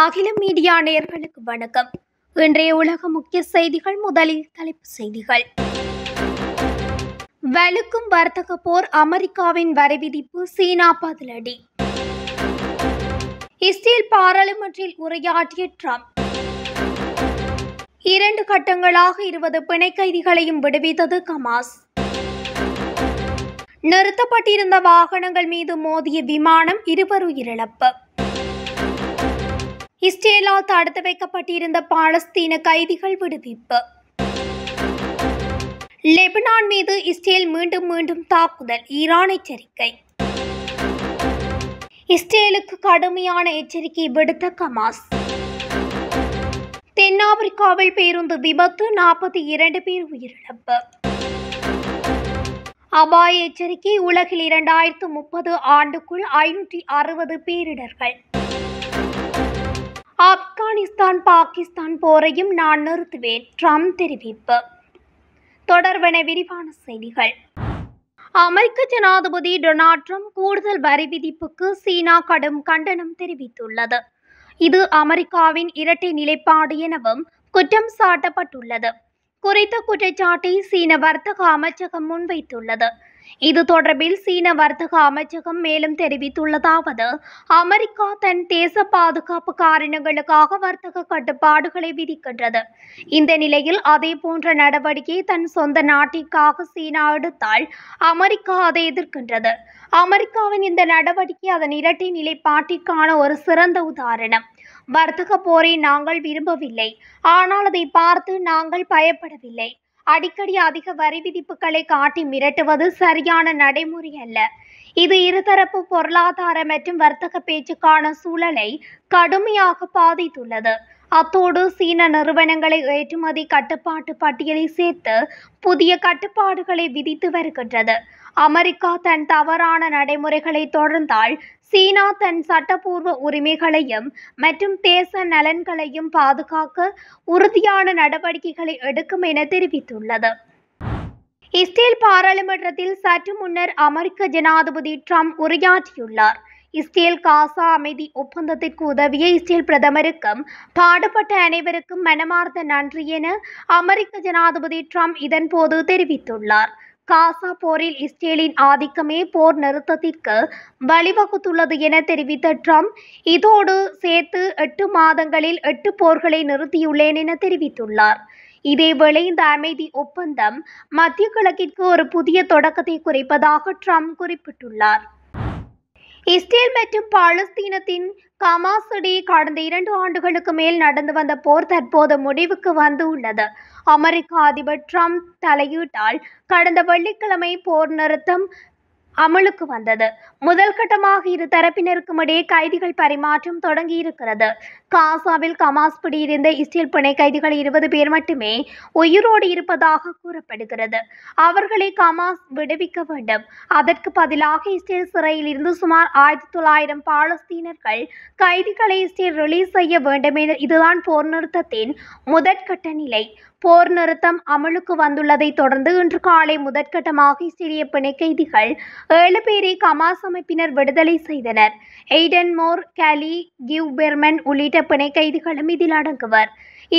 அகில மீடியா நேயர்களுக்கு வணக்கம். இன்றைய உலக முக்கிய செய்திகள். முதலில் தலைப்புச் செய்திகள். வலுக்கும் வர்த்தக போர், அமெரிக்காவின் வரி விதிப்பு, சீனா பதிலடி. இஸ்ரேல் பாராளுமன்றில் உரையாற்றிய ட்ரம்ப். 2 கட்டங்களாக 20 பிணை கைதிகளையும் விடுவித்தது ஹமாஸ். நிறுத்தப்பட்டிருந்த வாகனங்கள் மீது மோதிய விமானம், 2 உயிரிழப்பு. இஸ்ரேலால் தடுத்து வைக்கப்பட்டிருந்த பாலஸ்தீன கைதிகள் விடுவிப்பு. லெபனான் மீது இஸ்ரேல் மீண்டும் தாக்குதல், ஈரான் எச்சரிக்கை. இஸ்ரேலுக்கு கடுமையான எச்சரிக்கை விடுத்த ஹமாஸ். தென்னாப்பிரிக்காவில் பேருந்து விபத்து, 42 பேர் உயிரிழப்பு. அபாய எச்சரிக்கை, உலகில் 2030 ஆண்டுக்குள் 560 பேரிடர்கள். ஆப்கானிஸ்தான் பாகிஸ்தான் போரையும் நான் நிறுத்துவேன், ட்ரம்ப் தெரிவிப்பு. தொடர்பான விரிவான செய்திகள். அமெரிக்க ஜனாதிபதி டொனால்ட் ட்ரம்ப் கூடுதல் வரி விதிப்புக்கு சீனா கடும் கண்டனம் தெரிவித்துள்ளது. இது அமெரிக்காவின் இரட்டை நிலைப்பாடு எனவும் குற்றம் சாட்டப்பட்டுள்ளது. குறித்த குற்றச்சாட்டை சீன வர்த்தக அமைச்சகம் முன்வைத்துள்ளது. இது தொடர்பில் சீன வர்த்தக அமைச்சகம் மேலும் தெரிவித்துள்ளதாவது: அமெரிக்கா தன் தேச பாதுகாப்பு காரணங்களுக்காக வர்த்தக கட்டுப்பாடுகளை விதிக்கின்றது. இந்த நிலையில் அதே போன்ற நடவடிக்கை தன் சொந்த நாட்டிற்காக சீனா எடுத்தால் அமெரிக்கா அதை எதிர்க்கின்றது. அமெரிக்காவின் இந்த நடவடிக்கை அதன் இரட்டை நிலைப்பாட்டிற்கான ஒரு சிறந்த உதாரணம். வர்த்தக போரை நாங்கள் விரும்பவில்லை, ஆனால் அதை பார்த்து நாங்கள் பயப்படவில்லை. அடிக்கடி அதிக வரி விதிப்புகளை காட்டி மிரட்டுவது சரியான நடைமுறை அல்ல. இது இருதரப்பு பொருளாதார மற்றும் வர்த்தக பேச்சுக்கான சூழலை கடுமையாக பாதித்துள்ளது. அத்தோடு சீன நிறுவனங்களை ஏற்றுமதி கட்டுப்பாட்டு பட்டியலில் சேர்த்து புதிய கட்டுப்பாடுகளை விதித்து வருகின்றது. அமெரிக்கா தன் தவறான நடைமுறைகளை தொடர்ந்தால் சீனா தன் சட்டப்பூர்வ உரிமைகளையும் மற்றும் தேச நலன்களையும் பாதுகாக்க உறுதியான நடவடிக்கைகளை எடுக்கும் என தெரிவித்துள்ளது. இஸ்ரேல் பாராளுமன்றத்தில் சற்று முன்னர் அமெரிக்க ஜனாதிபதி ட்ரம்ப் உரையாற்றியுள்ளார். இஸ்ரேல் காசா அமைதி ஒப்பந்தத்திற்கு உதவிய இஸ்ரேல் பிரதமருக்கும் பாடுபட்ட அனைவருக்கும் மனமார்ந்த நன்றி என அமெரிக்க ஜனாதிபதி ட்ரம்ப் இதன்போது தெரிவித்துள்ளார். காசா போரில் இஸ்ரேலின் ஆதிக்கமே போர் நிறுத்தத்திற்கு வழிவகுத்துள்ளது என தெரிவித்த ட்ரம்ப், இதோடு சேர்த்து 8 மாதங்களில் 8 போர்களை நிறுத்தியுள்ளேன் என தெரிவித்துள்ளார். இதேவேளை இந்த அமைதி ஒப்பந்தம் மத்திய கிழக்கிற்கு ஒரு புதிய தொடக்கத்தை குறிப்பதாக ட்ரம்ப் குறிப்பிட்டுள்ளார். இஸ்ரேல் மற்றும் பாலஸ்தீனத்தின் ஹமாஸ் இடையே கடந்த 2 ஆண்டுகளுக்கு மேல் நடந்து வந்த போர் தற்போது முடிவுக்கு வந்து உள்ளது. அமெரிக்க அதிபர் ட்ரம்ப் தலையீட்டால் கடந்த வெள்ளிக்கிழமை போர் நிறுத்தம் அமலுக்கு வந்தது. முதல் கட்டமாக இரு தரப்பினருக்கும் இடையே கைதிகள் பரிமாற்றம் தொடங்கியிருக்கிறது. காசாவில் ஹமாஸ் பிடியிருந்த இஸ்ரேல் பிணை கைதிகள் 20 பேர் மட்டுமே உயிரோடு இருப்பதாக கூறப்படுகிறது. அவர்களை ஹமாஸ் விடுவிக்க வேண்டும். அதற்கு பதிலாக இஸ்ரேல் சிறையில் இருந்து சுமார் 1900 பாலஸ்தீனர்கள் கைதிகளை இஸ்ரேல் ரிலீஸ் செய்ய வேண்டும் என இதுதான் போர் நிறுத்தத்தின் முதற்கட்ட நிலை. போர் நிறுத்தம் அமலுக்கு வந்துள்ளதை தொடர்ந்து இன்று காலை முதற்கட்டமாக இஸ்ரேலிய பிணை கைதிகள் 7 பேரை ஹமாஸ் அமைப்பினர் விடுதலை செய்தனர். எய்டன் மோர், கேலி கிவ்பெர்மன் உள்ளிட்ட பிணை கைதிகளும் இதில் அடங்குவர்.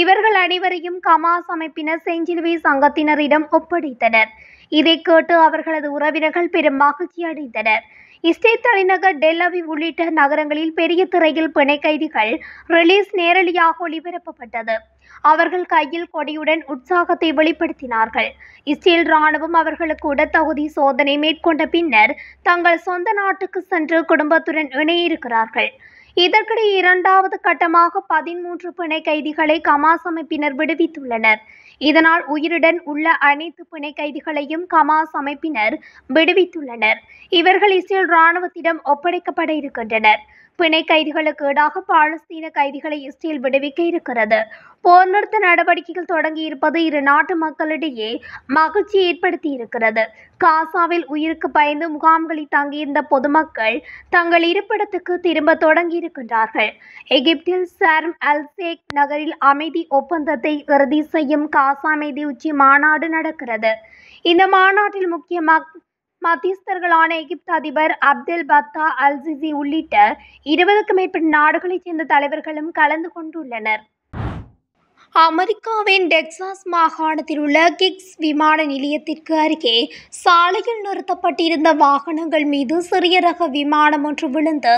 இவர்கள் அனைவரையும் ஹமாஸ் அமைப்பினர் செஞ்சிலுவை சங்கத்தினரிடம் ஒப்படைத்தனர். இதை கேட்டு அவர்களது உறவினர்கள் பெரும் மகிழ்ச்சி அடைந்தனர். இஸ்ரேல் தலைநகர் டெல் அவிவ் உள்ளிட்ட நகரங்களில் பெரிய திரையில் பிணை கைதிகள் ரிலீஸ் நேரடியாக ஒளிபரப்பப்பட்டது. அவர்கள் கையில் கொடியுடன் உற்சாகத்தை வெளிப்படுத்தினார்கள். இஸ்ரேல் ராணுவம் அவர்களுக்கு உடற்தகுதி சோதனை மேற்கொண்ட பின்னர் தங்கள் சொந்த நாட்டுக்கு சென்று குடும்பத்துடன் இணையிருக்கிறார்கள். இதற்கிடையே 2வது கட்டமாக 13 பிணை கைதிகளை ஹமாஸ் அமைப்பினர் விடுவித்துள்ளனர். இதனால் உயிருடன் உள்ள அனைத்து பிணை கைதிகளையும் ஹமாஸ் அமைப்பினர் விடுவித்துள்ளனர். இவர்கள் இஸ்ரேல் ராணுவத்திடம் ஒப்படைக்கப்பட இருக்கின்றனர். பிணை கைதிகளுக்கு ஈடாக பாலஸ்தீன கைதிகளை இஸ்ரேல் விடுவிக்க இருக்கிறது. போர் நிறுத்த நடவடிக்கைகள் தொடங்கி இருப்பது இரு நாட்டு மக்களிடையே மகிழ்ச்சி ஏற்படுத்தி இருக்கிறது. காசாவில் உயிருக்கு பயந்து முகாம்களில் தங்கியிருந்த பொதுமக்கள் தங்கள் இருப்பிடத்துக்கு திரும்ப தொடங்கி இருக்கின்றார்கள். எகிப்தில் ஷார்ம் அல் ஷேக் நகரில் அமைதி ஒப்பந்தத்தை இறுதி செய்யும் காசா அமைதி உச்சி மாநாடு நடக்கிறது. இந்த மாநாட்டில் முக்கிய மத்தியஸ்தர்களான எகிப்து அதிபர் அப்தெல் பத்தா அல் சிசி உள்ளிட்ட 20க்கும் மேற்பட்ட நாடுகளைச் சேர்ந்த தலைவர்களும் கலந்து கொண்டுள்ளனர். அமெரிக்காவின் டெக்சாஸ் மாகாணத்தில் உள்ள கிக்ஸ் விமான நிலையத்திற்கு அருகே சாலையில் நிறுத்தப்பட்டிருந்த வாகனங்கள் மீது சிறிய ரக விமானம் ஒன்று விழுந்து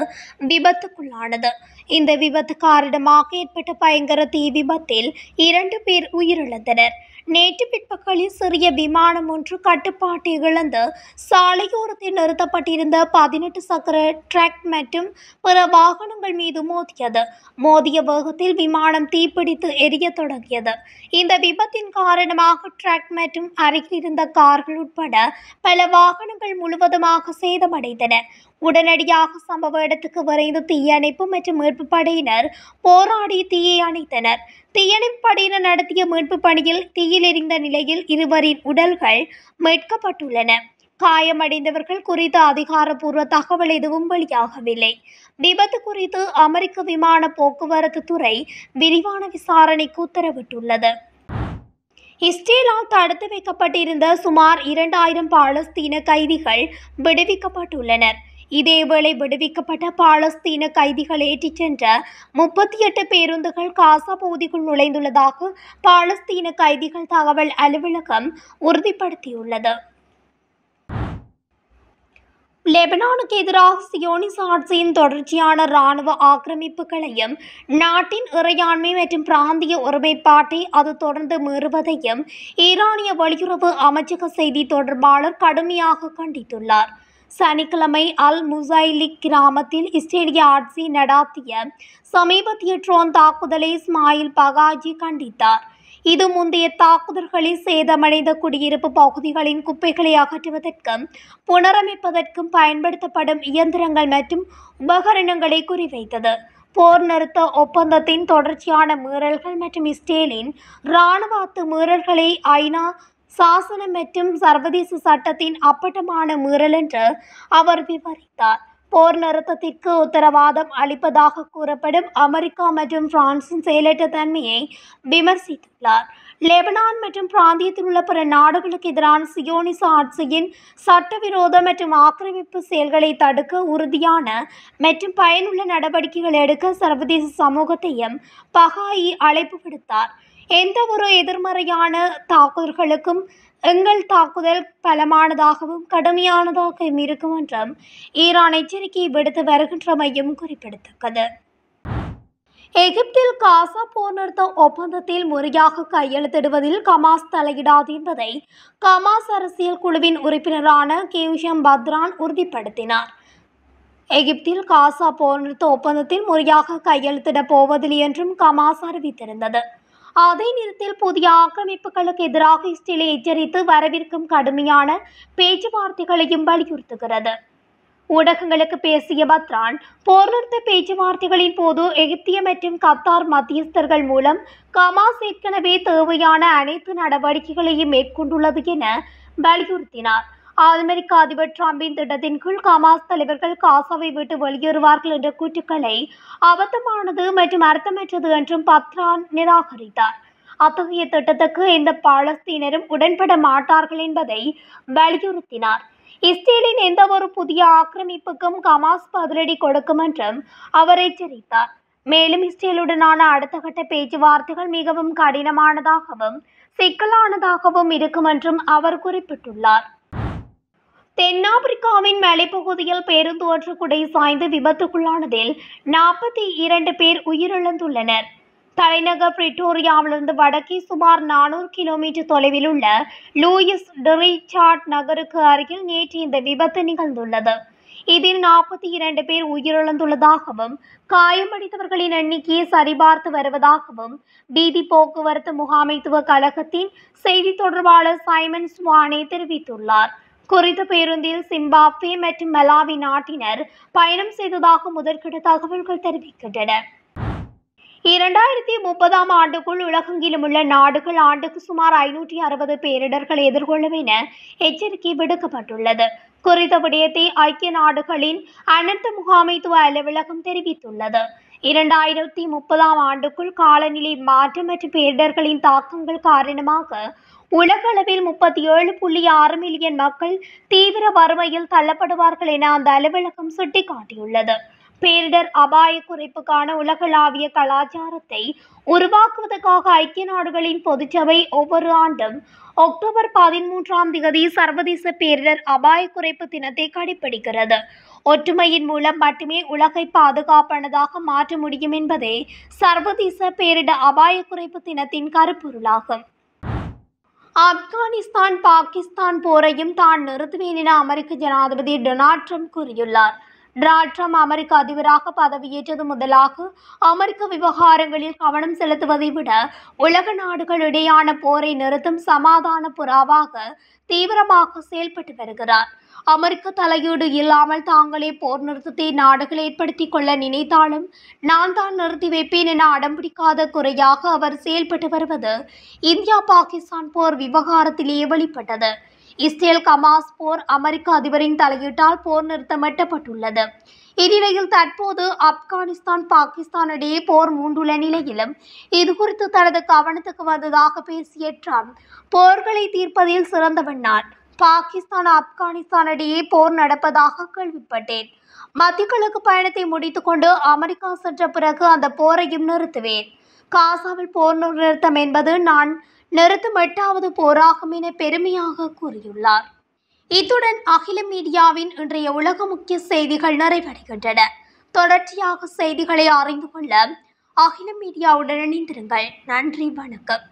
விபத்துக்குள்ளானது. இந்த விபத்து காரணமாக ஏற்பட்ட பயங்கர தீ விபத்தில் 2 பேர் உயிரிழந்தனர். நேற்று பிற்பகலில் சிறிய விமானம் ஒன்று கட்டுப்பாட்டை இழந்து சாலையோரத்தில் நிறுத்தப்பட்டிருந்த 18 சக்கர ட்ரக் மற்றும் பிற வாகனங்கள் மீது மோதியது. மோதிய வேகத்தில் விமானம் தீப்பிடித்து எரிய தொடங்கியது. இந்த விபத்தின் காரணமாக ட்ரக் மற்றும் அருகில் இருந்த கார்கள் உட்பட பல வாகனங்கள் முழுவதுமாக சேதமடைந்தன. உடனடியாக சம்பவ இடத்துக்கு விரைந்து தீயணைப்பு மற்றும் மீட்பு படையினர் போராடி தீயை அணைத்தனர். தீயணைப்பு படையினர் நடத்திய மீட்பு பணியில் தீயில் எரிந்த நிலையில் 2 உடல்கள் மீட்கப்பட்டுள்ளன. காயமடைந்தவர்கள் குறித்த அதிகாரப்பூர்வ தகவல் எதுவும் வெளியாகவில்லை. விபத்து குறித்து அமெரிக்க விமான போக்குவரத்து துறை விரிவான விசாரணைக்கு உத்தரவிட்டுள்ளது. இஸ்ரேலால் தடுத்து வைக்கப்பட்டிருந்த சுமார் 2000 பாலஸ்தீன கைதிகள் விடுவிக்கப்பட்டுள்ளனர். இதேவேளை விடுவிக்கப்பட்ட பாலஸ்தீன கைதிகள் ஏற்றிச் சென்ற 38 பேருந்துகள் காசா பகுதிக்குள் நுழைந்துள்ளதாக பாலஸ்தீன கைதிகள் தகவல் அலுவலகம் உறுதிப்படுத்தியுள்ளது. லெபனானுக்கு எதிராக சியோனிச ஆட்சியின் தொடர்ச்சியான இராணுவ ஆக்கிரமிப்புகளையும் நாட்டின் இறையாண்மை மற்றும் பிராந்திய ஒருமைப்பாட்டை அது தொடர்ந்து மீறுவதையும் ஈரானிய வெளியுறவு அமைச்சக செய்தி தொடர்பாளர் கடுமையாக கண்டித்துள்ளார். சனிக்கிழமை அல் முசைலிக் கிராமத்தில் இஸ்ரேலிய ஆட்சி நடாத்திய சமீபத்திய ட்ரோன் தாக்குதலை இஸ்மாயில் பகாஜி கண்டித்தார். இது முந்தைய தாக்குதல்களில் சேதமடைந்த குடியிருப்பு பகுதிகளின் குப்பைகளை அகற்றுவதற்கும் புனரமைப்பதற்கும் பயன்படுத்தப்படும் இயந்திரங்கள் மற்றும் உபகரணங்களை குறிவைத்தது. போர் நிறுத்த ஒப்பந்தத்தின் தொடர்ச்சியான மீறல்கள் மற்றும் இஸ்ரேலின் இராணுவ அத்துமீறல்களை ஐநா சாசனம் மற்றும் சர்வதேச சட்டத்தின் அப்பட்டமான மீறல் என்று அவர் விவரித்தார். போர் நிறுத்தத்திற்கு உத்தரவாதம் அளிப்பதாக கூறப்படும் அமெரிக்கா மற்றும் பிரான்சின் செயலற்ற தன்மையை விமர்சித்துள்ளார். லெபனான் மற்றும் பிராந்தியத்தில் உள்ள பிற நாடுகளுக்கு எதிரான சியோனிச ஆட்சியின் சட்டவிரோத மற்றும் ஆக்கிரமிப்பு செயல்களை தடுக்க உறுதியான மற்றும் பயனுள்ள நடவடிக்கைகள் எடுக்க சர்வதேச சமூகத்தையும் பகாயி அழைப்பு விடுத்தார். எந்த ஒரு எதிர்மறையான தாக்குதல்களுக்கும் எங்கள் தாக்குதல் பலமானதாகவும் கடுமையானதாகவும் இருக்கும் என்றும் ஈரான் எச்சரிக்கை விடுத்து வருகின்றமையும் குறிப்பிடத்தக்கது. எகிப்தில் காசா போர் நிறுத்த ஒப்பந்தத்தில் முறையாக கையெழுத்திடுவதில் கமாஸ் தலையிடாது என்பதை கமாஸ் அரசியல் குழுவின் உறுப்பினரான கேஷம் பத்ரான் உறுதிப்படுத்தினார். எகிப்தில் காசா போர் நிறுத்த ஒப்பந்தத்தில் முறையாக கையெழுத்திடப் போவதில்லை என்றும் கமாஸ் அறிவித்திருந்தது. அதே நேரத்தில் புதிய ஆக்கிரமிப்புகளுக்கு எதிராக இஸ்ரேலை எச்சரித்து வரவிருக்கும் கடுமையான பேச்சுவார்த்தைகளையும் வலியுறுத்துகிறது. ஊடகங்களுக்கு பேசிய பத்ரான், போர் நிறுத்த பேச்சுவார்த்தைகளின் போது எகிப்திய மற்றும் கத்தார் மத்தியஸ்தர்கள் மூலம் கமாஸ் ஏற்கனவே தேவையான அனைத்து நடவடிக்கைகளையும் மேற்கொண்டுள்ளது என வலியுறுத்தினார். அமெரிக்க அதிபர் டிரம்பின் திட்டத்தின் கீழ் கமாஸ் தலைவர்கள் காசாவை விட்டு வெளியேறுவார்கள் என்ற கூற்றுக்களை அபத்தமானது மற்றும் அர்த்தமற்றது என்றும் பத்ரான் நிராகரித்தார். அத்தகைய திட்டத்துக்கு எந்த பாலஸ்தீனரும் உடன்பட மாட்டார்கள் என்பதை வலியுறுத்தினார். இஸ்ரேலின் எந்த ஒரு புதிய ஆக்கிரமிப்புக்கும் கமாஸ் பதிலடி கொடுக்கும் என்றும் அவர் எச்சரித்தார். மேலும் இஸ்ரேலுடனான அடுத்த கட்ட பேச்சுவார்த்தைகள் மிகவும் கடினமானதாகவும் சிக்கலானதாகவும் இருக்கும் என்றும் அவர் குறிப்பிட்டுள்ளார். தென்னாப்பிரிக்காவின் மலைப்பகுதியில் பேருந்து ஒன்று குடை சாய்ந்து விபத்துக்குள்ளானதில் 42 பேர் உயிரிழந்துள்ளனர். தலைநகர் பிரிட்டோரியாவிலிருந்து வடக்கே சுமார் 400 கிலோமீட்டர் தொலைவில் உள்ள லூயிஸ் டிரிச்சார்ட் நகருக்கு அருகில் நேற்று இந்த விபத்து நிகழ்ந்துள்ளது. இதில் 42 பேர் உயிரிழந்துள்ளதாகவும் காயமடைந்தவர்களின் எண்ணிக்கையை சரிபார்த்து வருவதாகவும் வீதி போக்குவரத்து முகாமைத்துவ கழகத்தின் செய்தி தொடர்பாளர் சைமன் ஸ்வானே தெரிவித்துள்ளார். குறித்த பேருந்தில் சிம்பாப்வே மற்றும் மலாவி நாட்டினர் பயணம் செய்ததாக முதற்கட்ட தகவல்கள் தெரிவிக்கின்றன. 2030 ஆண்டுக்குள் உலகெங்கிலும் உள்ள நாடுகள் ஆண்டுக்கு சுமார் 560 பேரிடர்களை எதிர்கொள்ளும் என எச்சரிக்கை விடுக்கப்பட்டுள்ளது. குறித்த விடயத்தை ஐக்கிய நாடுகளின் அனர்த்த முகாமைத்துவ அலுவலகம் தெரிவித்துள்ளது. 2030 ஆண்டுக்குள் காலநிலை மாற்றம் மற்றும் பேரிடர்களின் தாக்கங்கள் காரணமாக உலகளவில் 37.6 மில்லியன் மக்கள் தீவிர வறுமையில் தள்ளப்படுவார்கள் என அந்த அலுவலகம் சுட்டிக்காட்டியுள்ளது. பேரிடர் அபாய குறைப்புக்கான உலகளாவிய கலாச்சாரத்தை உருவாக்குவதற்காக ஐக்கிய நாடுகளின் பொதுச்சபை ஒவ்வொரு ஆண்டும் அக்டோபர் 13 சர்வதேச பேரிடர் அபாய குறைப்பு தினத்தை கடைபிடிக்கிறது. ஒற்றுமையின் மூலம் மட்டுமே உலகை பாதுகாப்பானதாக மாற்ற முடியும் என்பதே சர்வதேச பேரிடர் அபாய குறைப்பு தினத்தின் கருப்பொருளாகும். ஆப்கானிஸ்தான் பாகிஸ்தான் போரையும் தான் நிறுத்துவேன் என அமெரிக்க ஜனாதிபதி டொனால்ட் ட்ரம்ப் கூறியுள்ளார். டொனால்ட் ட்ரம்ப் அமெரிக்க அதிபராக பதவியேற்றது முதலாக அமெரிக்க விவகாரங்களில் கவனம் செலுத்துவதை விட உலக நாடுகளிடையான போரை நிறுத்தும் சமாதான புறாவாக தீவிரமாக செயல்பட்டு வருகிறார். அமெரிக்க தலையீடு இல்லாமல் தாங்களே போர் நிறுத்தத்தை நாடுகள் ஏற்படுத்திக் கொள்ள நினைத்தாலும் நான் தான் நிறுத்தி வைப்பேன் என அடம்பிடிக்காத குறையாக அவர் செயல்பட்டு வருவது இந்தியா பாகிஸ்தான் போர் விவகாரத்திலேயே வெளிப்பட்டது. இஸ்ரேல் ஹமாஸ் போர் அமெரிக்க அதிபரின் தலையீட்டால் போர் நிறுத்தம் எட்டப்பட்டுள்ளது. இந்நிலையில் தற்போது ஆப்கானிஸ்தான் பாகிஸ்தான் இடையே போர் மூண்டுள்ள நிலையிலும் இதுகுறித்து தனது கவனத்துக்கு வந்ததாக பேசிய ட்ரம்ப், போர்களை தீர்ப்பதில் சிறந்தவன் நான். பாகிஸ்தான் ஆப்கானிஸ்தான் இடையே போர் நடப்பதாக கேள்விப்பட்டேன். மத்திய கிழக்கு பயணத்தை முடித்துக்கொண்டு அமெரிக்கா சென்ற பிறகு அந்த போரையும் நிறுத்துவேன். காசாவில் போர் நிறுத்தம் என்பது நான் நிறுத்தும் 8வது போராகும் என பெருமையாக கூறியுள்ளார். இத்துடன் அகில மீடியாவின் இன்றைய உலக முக்கிய செய்திகள் நிறைவடைகின்றன. தொடர்ச்சியாக செய்திகளை அறிந்து கொள்ள அகில மீடியாவுடன் இணைந்திருங்கள். நன்றி, வணக்கம்.